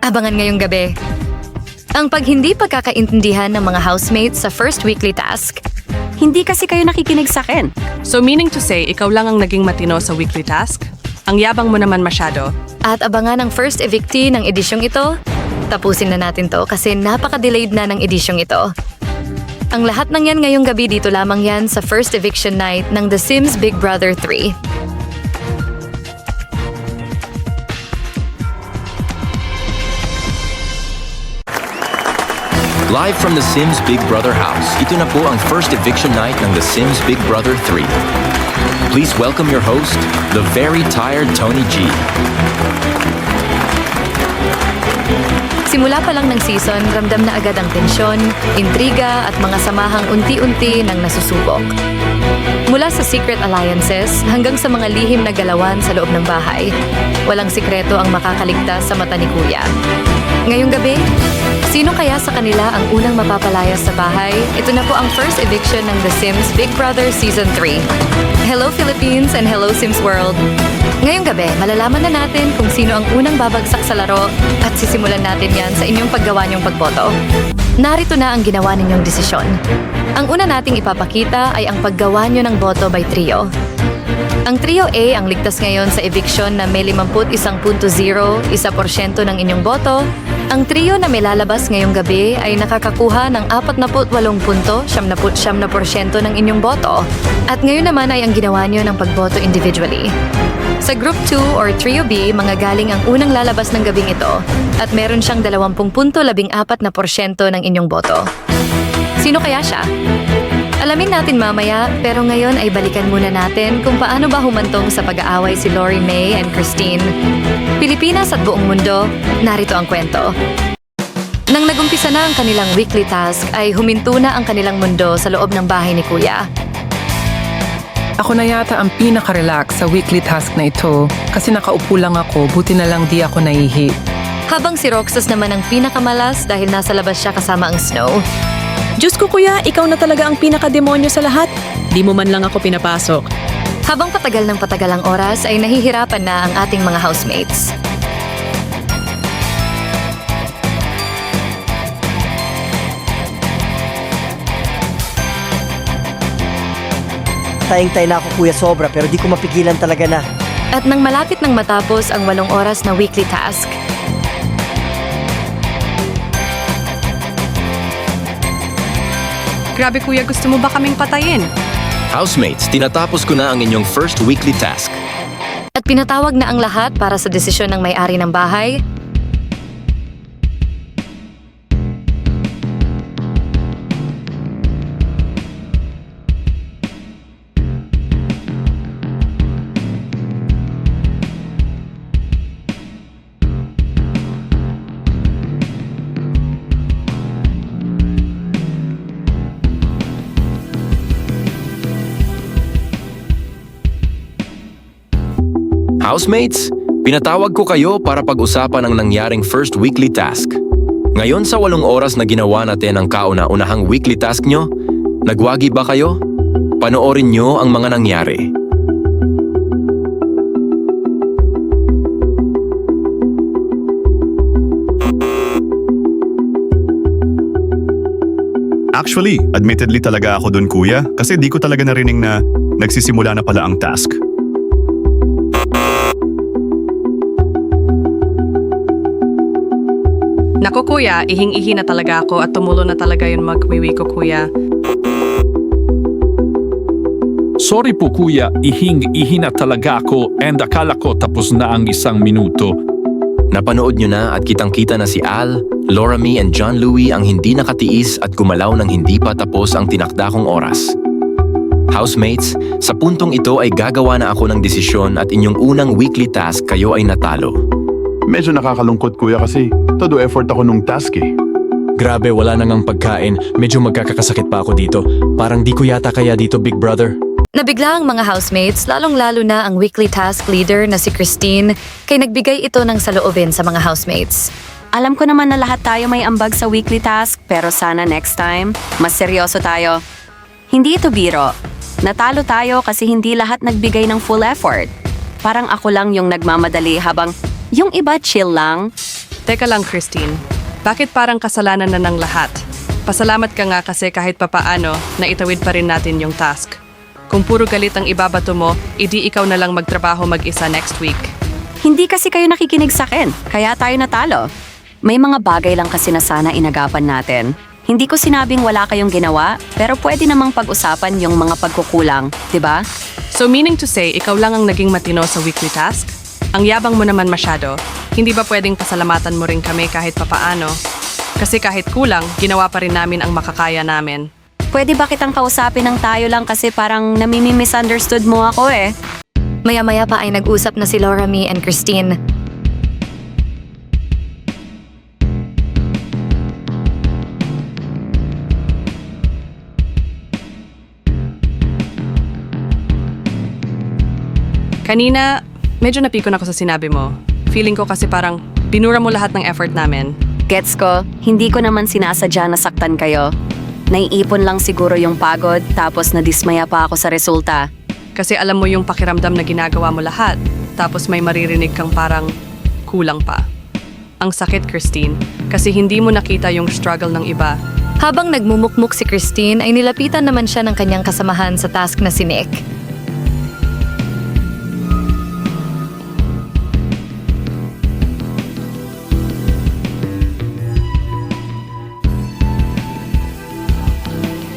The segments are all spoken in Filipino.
Abangan ngayong gabi. Ang hindi pagkakaintindihan ng mga housemates sa first weekly task. Hindi kasi kayo nakikinig sa akin. So meaning to say, ikaw lang ang naging matino sa weekly task? Ang yabang mo naman masyado. At abangan ang first evictee ng edisyong ito. Tapusin na natin to kasi napaka-delayed na ng edisyong ito. Ang lahat ng yan ngayong gabi dito lamang yan sa first eviction night ng The Sims Big Brother 3. Live from The Sims Big Brother house, ito na po ang first eviction night ng The Sims Big Brother 3. Please welcome your host, the very tired Tony G. Simula pa lang ng season, ramdam na agad ang tensyon, intriga at mga samahang unti-unti nang nasusubok. Mula sa secret alliances hanggang sa mga lihim na galawan sa loob ng bahay, walang sikreto ang makakaligtas sa mata ni Kuya. Ngayong gabi, sino kaya sa kanila ang unang mapapalayas sa bahay? Ito na po ang first eviction ng The Sims Big Brother Season 3. Hello Philippines and hello Sims World! Ngayong gabi, malalaman na natin kung sino ang unang babagsak sa laro at sisimulan natin yan sa inyong paggawa niyong pagboto. Narito na ang ginawa ninyong desisyon. Ang una nating ipapakita ay ang paggawa niyo ng boto by trio. Ang Trio A ang ligtas ngayon sa eviction na may 51.0%, 1% ng inyong boto. Ang trio na may lalabas ngayong gabi ay nakakakuha ng 48.7% ng inyong boto. At ngayon naman ay ang ginawa nyo ng pagboto individually. Sa Group 2 or Trio B, mga galing ang unang lalabas ng gabing ito at meron siyang 20.14% ng inyong boto. Sino kaya siya? Alamin natin mamaya, pero ngayon ay balikan muna natin kung paano ba humantong sa pag-aaway si Lori May and Christine. Pilipinas at buong mundo, narito ang kwento. Nang nagumpisa na ang kanilang weekly task, ay huminto na ang kanilang mundo sa loob ng bahay ni Kuya. Ako na yata ang pinaka-relax sa weekly task na ito kasi nakaupo lang ako, buti na lang di ako naihi. Habang si Roxas naman ang pinakamalas dahil nasa labas siya kasama ang Snow. Diyos ko kuya, ikaw na talaga ang pinaka-demonyo sa lahat. Di mo man lang ako pinapasok. Habang patagal ng patagal ang oras ay nahihirapan na ang ating mga housemates. Tayang-tay na ako kuya sobra pero di ko mapigilan talaga na. At nang malapit nang matapos ang 8 oras na weekly task, Grabe kuya, gusto mo ba kaming patayin? Housemates, tinatapos ko na ang inyong first weekly task. at pinatawag na ang lahat para sa desisyon ng may-ari ng bahay, Housemates, pinatawag ko kayo para pag-usapan ang nangyaring first weekly task. Ngayon sa 8 oras na ginawa natin ang kauna-unahang weekly task nyo, nagwagi ba kayo? Panoorin nyo ang mga nangyari. Actually, admittedly talaga ako dun kuya kasi di ko talaga narinig na nagsisimula na pala ang task. Naku kuya, ihing-ihi na talaga ako at tumulo na talaga yung magwiwi ko kuya. Sorry po kuya, ihing-ihi na talaga ako and akala ko tapos na ang 1 minuto. Napanood nyo na at kitang-kita na si Al, Laura Mee and John Louie ang hindi nakatiis at gumalaw ng hindi pa tapos ang tinakda kong oras. Housemates, sa puntong ito ay gagawa na ako ng desisyon at inyong unang weekly task kayo ay natalo. Medyo nakakalungkot kuya kasi todo effort ako nung task eh. Grabe, wala nang ang pagkain. Medyo magkakasakit pa ako dito. Parang di ko yata kaya dito, Big Brother. nabigla ang mga housemates, lalong-lalo na ang weekly task leader na si Christine, kay nagbigay ito ng saloobin sa mga housemates. Alam ko naman na lahat tayo may ambag sa weekly task, pero sana next time, mas seryoso tayo. Hindi ito biro. Natalo tayo kasi hindi lahat nagbigay ng full effort. Parang ako lang yung nagmamadali habang yung iba chill lang. Teka lang, Christine. Bakit parang kasalanan na ng lahat? Pasalamat ka nga kasi kahit papaano, naitawid pa rin natin yung task. Kung puro galit ang ibabato mo, idi ikaw na lang magtrabaho mag-isa next week. Hindi kasi kayo nakikinig sa akin, kaya tayo natalo. May mga bagay lang kasi na sana inagapan natin. Hindi ko sinabing wala kayong ginawa, pero pwede namang pag-usapan yung mga pagkukulang, di ba? So meaning to say, ikaw lang ang naging matino sa weekly task? Ang yabang mo naman masyado. Hindi ba pwedeng pasalamatan mo rin kami kahit papaano? Kasi kahit kulang, ginawa pa rin namin ang makakaya namin. Pwede ba kitang kausapin ng tayo lang kasi parang namimi-misunderstood mo ako eh? Maya-maya pa ay nag-usap na si Loramie and Christine. Kanina, medyo napikon ako sa sinabi mo. Feeling ko kasi parang binura mo lahat ng effort namin. Gets ko, hindi ko naman sinasadya na saktan kayo. Naiipon lang siguro yung pagod tapos nadismaya pa ako sa resulta. Kasi alam mo yung pakiramdam na ginagawa mo lahat. Tapos may maririnig kang parang kulang pa. Ang sakit, Christine, kasi hindi mo nakita yung struggle ng iba. Habang nagmumukmuk si Christine ay nilapitan naman siya ng kanyang kasamahan sa task na si Nick.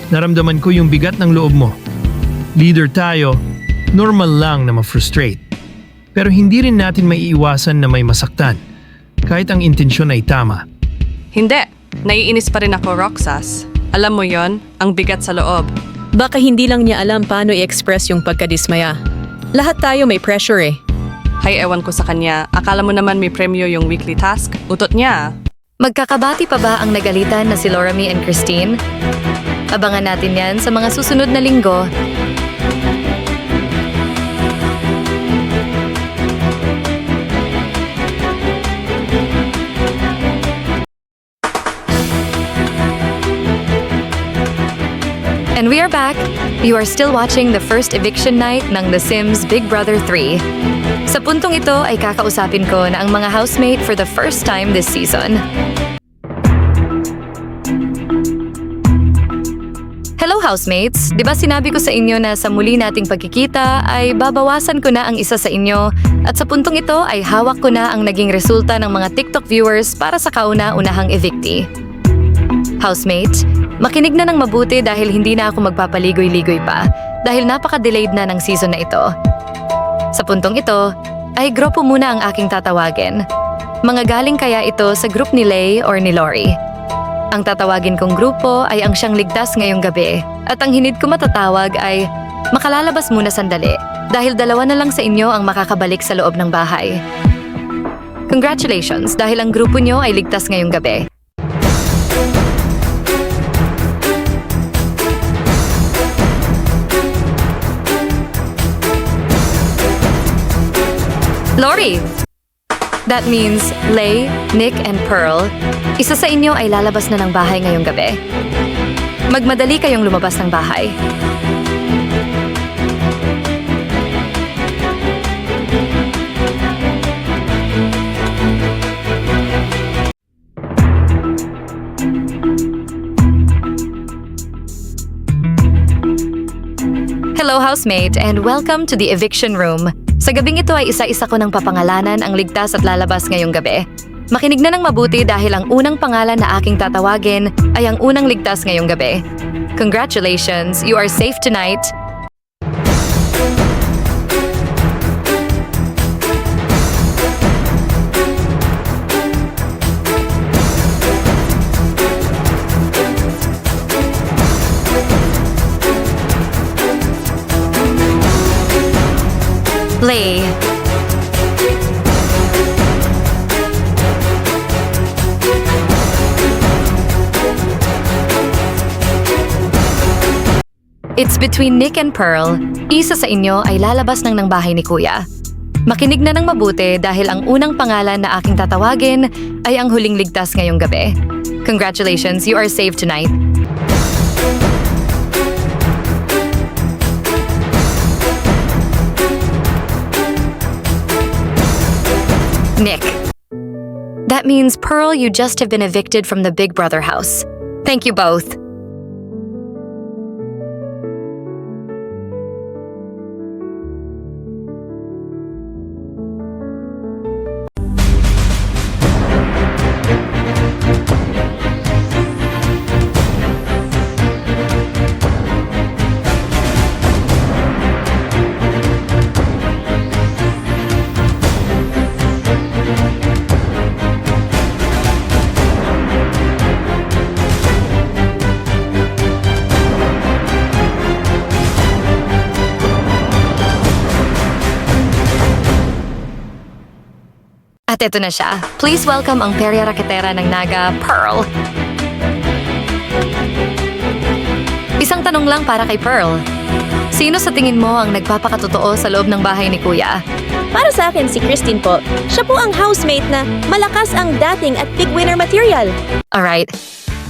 Naramdaman ko yung bigat ng loob mo. Leader tayo, normal lang na ma-frustrate. Pero hindi rin natin maiiwasan na may masaktan, kahit ang intensyon ay tama. Hindi. Naiinis pa rin ako, Roxas. Alam mo yon, ang bigat sa loob. Baka hindi lang niya alam paano i-express yung pagkadismaya. Lahat tayo may pressure eh. Hay ewan ko sa kanya. Akala mo naman may premyo yung weekly task? Utot niya. Magkakabati pa ba ang nagalitan na si Loramie and Christine? Abangan natin yan sa mga susunod na linggo. And we are back. You are still watching the first eviction night ng The Sims Big Brother 3. Sa puntong ito ay kakausapin ko na ang mga housemate for the first time this season. Hello housemates! Di ba sinabi ko sa inyo na sa muli nating pagkikita ay babawasan ko na ang isa sa inyo at sa puntong ito ay hawak ko na ang naging resulta ng mga TikTok viewers para sa kauna-unahang evictee. Housemate, makinig na ng mabuti dahil hindi na ako magpapaligoy-ligoy pa dahil napaka-delayed na ng season na ito. Sa puntong ito, ay grupo muna ang aking tatawagin. Mga galing kaya ito sa group ni Lay or ni Lori. Ang tatawagin kong grupo ay ang siyang ligtas ngayong gabi at ang hinid ko matatawag ay makalalabas muna sandali dahil dalawa na lang sa inyo ang makakabalik sa loob ng bahay. Congratulations dahil ang grupo nyo ay ligtas ngayong gabi. Lori! That means Lay, Nick, and Pearl, isa sa inyo ay lalabas na ng bahay ngayong gabi. Magmadali kayong lumabas ng bahay. Hello housemate and welcome to the eviction room. Sa gabing ito ay isa-isa ko ng papangalanan ang ligtas at lalabas ngayong gabi. Makinig na ng mabuti dahil ang unang pangalan na aking tatawagin ay ang unang ligtas ngayong gabi. Congratulations, you are safe tonight. Lay. It's between Nick and Pearl. Isa sa inyo ay lalabas ng bahay ni Kuya. Makinig na ng mabuti dahil ang unang pangalan na aking tatawagin ay ang huling ligtas ngayong gabi. Congratulations, you are safe tonight. Nick. That means, Pearl, you just have been evicted from the Big Brother house. Thank you both. At ito na siya. Please welcome ang perya raketera ng Naga, Pearl. Isang tanong lang para kay Pearl. Sino sa tingin mo ang nagpapakatotoo sa loob ng bahay ni Kuya? Para sa akin, si Christine po. Siya po ang housemate na malakas ang dating at big winner material. Alright.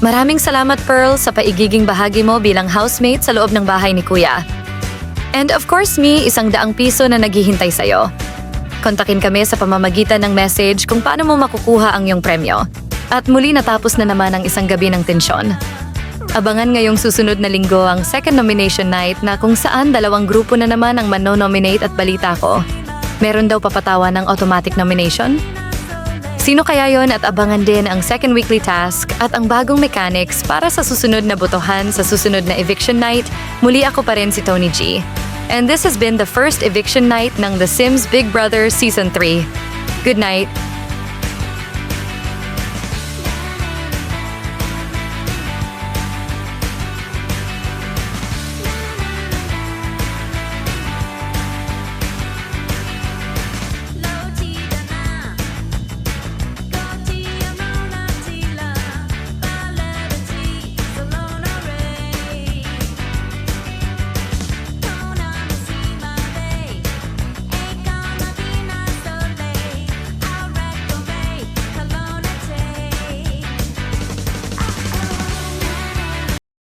Maraming salamat, Pearl, sa paigiging bahagi mo bilang housemate sa loob ng bahay ni Kuya. And of course, me, ₱100 na naghihintay sa'yo. Kontakin kami sa pamamagitan ng message kung paano mo makukuha ang iyong premyo. At muli natapos na naman ang isang gabi ng tensyon. Abangan ngayong susunod na linggo ang second nomination night na kung saan 2 grupo na naman ang mano-nominate at balita ko. Meron daw papatawan ng automatic nomination? Sino kaya yon at abangan din ang second weekly task at ang bagong mechanics para sa susunod na botohan sa susunod na eviction night. Muli ako pa rin si Tony G. And this has been the first eviction night ng The Sims Big Brother Season 3. Good night!